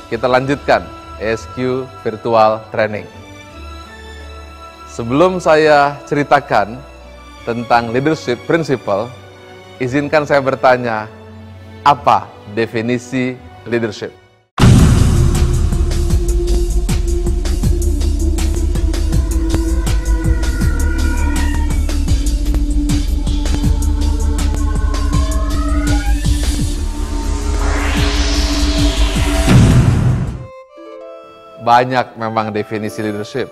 kita lanjutkan ESQ Virtual Training. Sebelum saya ceritakan tentang leadership principle, izinkan saya bertanya, apa definisi leadership? Banyak memang definisi leadership.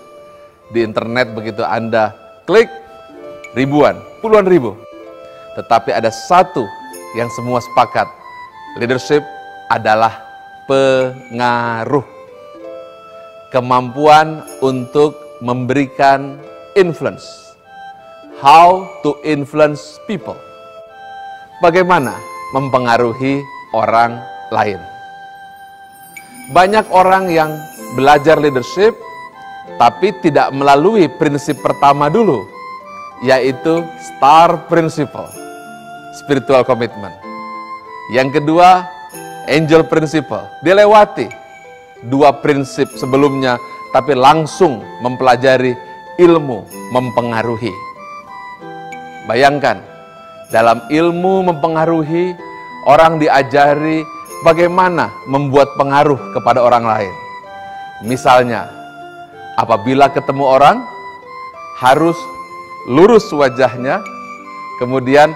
Di internet begitu Anda klik, ribuan, puluhan ribu. Tetapi ada satu yang semua sepakat. Leadership adalah pengaruh. Kemampuan untuk memberikan influence. How to influence people. Bagaimana mempengaruhi orang lain. Banyak orang yang belajar leadership, tapi tidak melalui prinsip pertama dulu, yaitu STAR Principle, Spiritual Commitment. Yang kedua, Angel Principle. Dilewati dua prinsip sebelumnya, tapi langsung mempelajari ilmu mempengaruhi. Bayangkan, dalam ilmu mempengaruhi, orang diajari bagaimana membuat pengaruh kepada orang lain. Misalnya, apabila ketemu orang, harus lurus wajahnya, kemudian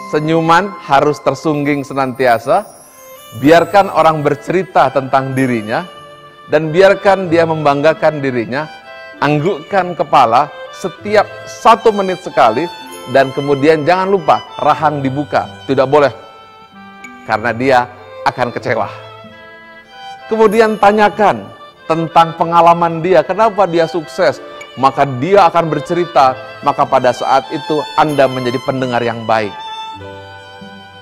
senyuman harus tersungging senantiasa, biarkan orang bercerita tentang dirinya, dan biarkan dia membanggakan dirinya, anggukkan kepala setiap 1 menit sekali, dan kemudian jangan lupa rahang dibuka, tidak boleh, karena dia akan kecewa. Kemudian tanyakan tentang pengalaman dia, kenapa dia sukses, maka dia akan bercerita, maka pada saat itu Anda menjadi pendengar yang baik.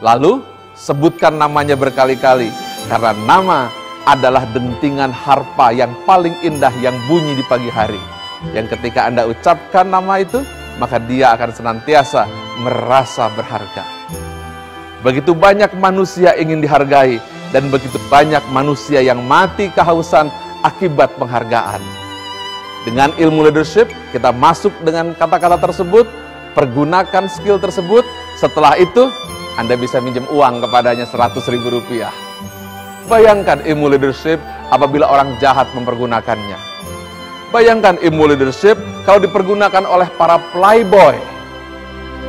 Lalu, sebutkan namanya berkali-kali, karena nama adalah dentingan harpa yang paling indah yang bunyi di pagi hari. Yang ketika Anda ucapkan nama itu, maka dia akan senantiasa merasa berharga. Begitu banyak manusia ingin dihargai, dan begitu banyak manusia yang mati kehausan akibat penghargaan. Dengan ilmu leadership, kita masuk dengan kata-kata tersebut, pergunakan skill tersebut, setelah itu, Anda bisa minjem uang kepadanya 100.000 rupiah. Bayangkan ilmu leadership apabila orang jahat mempergunakannya. Bayangkan ilmu leadership kalau dipergunakan oleh para playboy.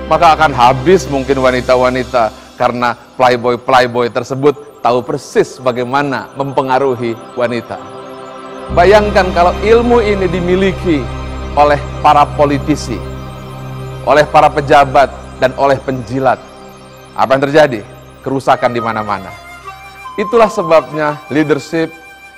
Maka akan habis mungkin wanita-wanita, karena playboy-playboy tersebut tahu persis bagaimana mempengaruhi wanita. Bayangkan kalau ilmu ini dimiliki oleh para politisi, oleh para pejabat, dan oleh penjilat. Apa yang terjadi? Kerusakan di mana-mana. Itulah sebabnya leadership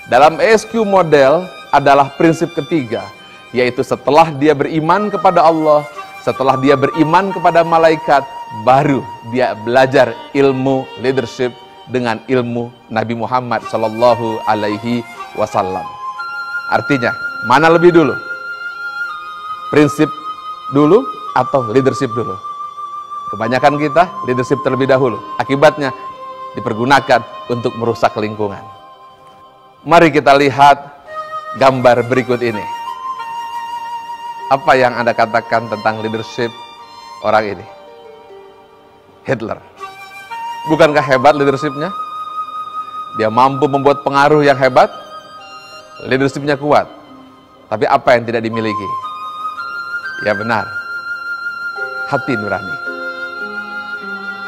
dalam ESQ model adalah prinsip ketiga, yaitu setelah dia beriman kepada Allah, setelah dia beriman kepada malaikat, baru dia belajar ilmu leadership dengan ilmu Nabi Muhammad SAW. Artinya, mana lebih dulu? Prinsip dulu atau leadership dulu? Kebanyakan kita leadership terlebih dahulu. Akibatnya dipergunakan untuk merusak lingkungan. Mari kita lihat gambar berikut ini. Apa yang Anda katakan tentang leadership orang ini? Hitler. Bukankah hebat leadershipnya? Dia mampu membuat pengaruh yang hebat. Leadershipnya kuat, tapi apa yang tidak dimiliki? Ya benar, hati nurani.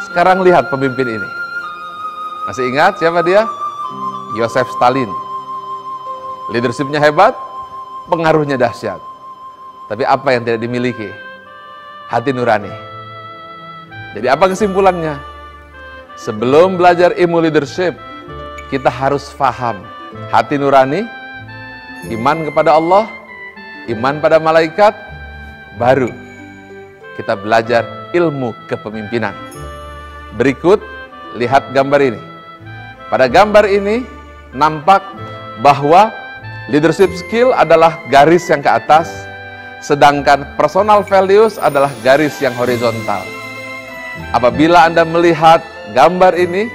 Sekarang lihat pemimpin ini. Masih ingat siapa dia? Joseph Stalin. Leadershipnya hebat, pengaruhnya dahsyat. Tapi apa yang tidak dimiliki? Hati nurani. Jadi apa kesimpulannya? Sebelum belajar ilmu leadership, kita harus paham hati nurani, iman kepada Allah, iman pada malaikat, baru kita belajar ilmu kepemimpinan. Berikut, lihat gambar ini. Pada gambar ini, nampak bahwa leadership skill adalah garis yang ke atas, sedangkan personal values adalah garis yang horizontal. Apabila Anda melihat gambar ini,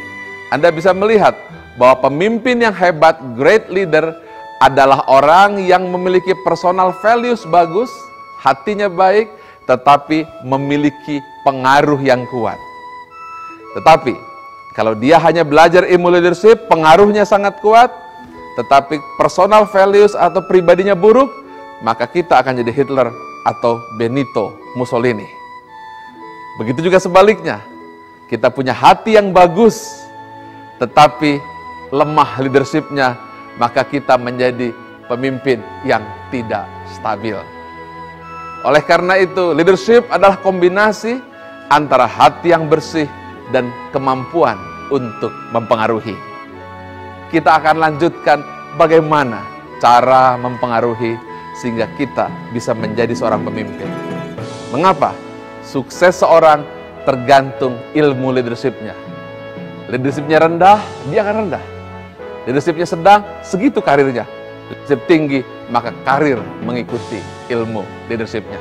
Anda bisa melihat bahwa pemimpin yang hebat, great leader, adalah orang yang memiliki personal values bagus, hatinya baik, tetapi memiliki pengaruh yang kuat. Tetapi, kalau dia hanya belajar ilmu leadership, pengaruhnya sangat kuat, tetapi personal values atau pribadinya buruk, maka kita akan jadi Hitler atau Benito Mussolini. Begitu juga sebaliknya, kita punya hati yang bagus, tetapi lemah leadershipnya, maka kita menjadi pemimpin yang tidak stabil. Oleh karena itu, leadership adalah kombinasi antara hati yang bersih dan kemampuan untuk mempengaruhi. Kita akan lanjutkan bagaimana cara mempengaruhi sehingga kita bisa menjadi seorang pemimpin. Mengapa? Sukses seorang tergantung ilmu leadershipnya. Leadershipnya rendah, dia akan rendah. Leadershipnya sedang, segitu karirnya. Leadership tinggi, maka karir mengikuti ilmu leadershipnya.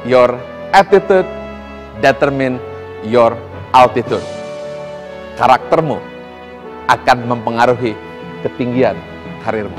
Your attitude determine your altitude. Karaktermu akan mempengaruhi ketinggian karirmu.